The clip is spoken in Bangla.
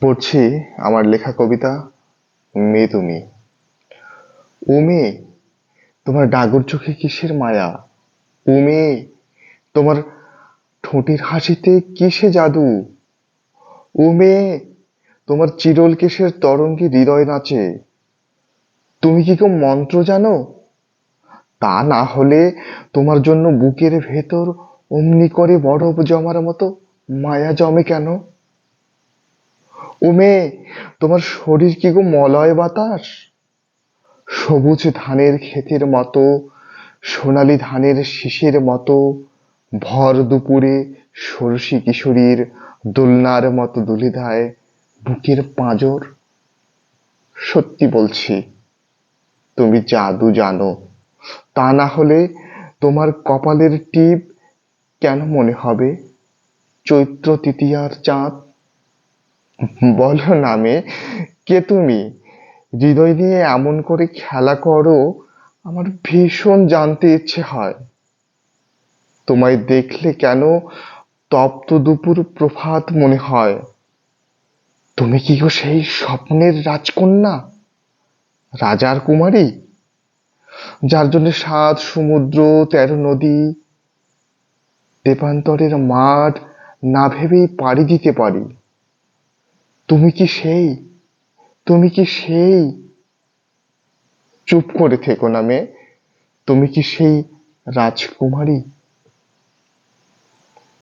পড়ছি আমার লেখা কবিতা মেয়ে তুমি। ও মেয়ে, তোমার ডাগর চোখে কিসের মায়া? ও মেয়ে, তোমার ঠোঁটের হাসিতে কিসে জাদু? ও মেয়ে, তোমার চিরল কেশের তরঙ্গে হৃদয় নাচে। তুমি কি কেউ মন্ত্র জানো? তা না হলে তোমার জন্য বুকের ভেতর অমনি করে বরফ জমার মতো মায়া জমে কেন? ও মেয়ে, তোমার শরীর কি গো মলয় বাতাস? সবুজ ধানের ক্ষেতের মতো, সোনালি ধানের শীষের মতো, ভর দুপুরে ষোড়শী কিশোরীর দোলনার মতো দুলে দেয় বুকের পাঁজর। সত্যি বলছি, তুমি জাদু জানো। তা না হলে তোমার কপালের টিপ কেন মনে হবে চৈত্র তৃতীয়ার চাঁদ? বলো না মেয়ে, কে তুমি? হৃদয় নিয়ে এমন করে খেলা করো, আমার ভীষণ জানতে ইচ্ছে হয়। তোমায় দেখলে কেন তপ্ত দুপুর প্রভাত মনে হয়? তুমি কি গো সেই স্বপ্নের রাজকন্যা, রাজার কুমারী, যার জন্য সাত সমুদ্র, তেরো নদী, তেপান্তরের মাঠ না ভেবেই পাড়ি দিতে পারি? তুমি কি সেই? তুমি কি সেই? চুপ করে থেকো না মেয়ে, তুমি কি সেই রাজকুমারী?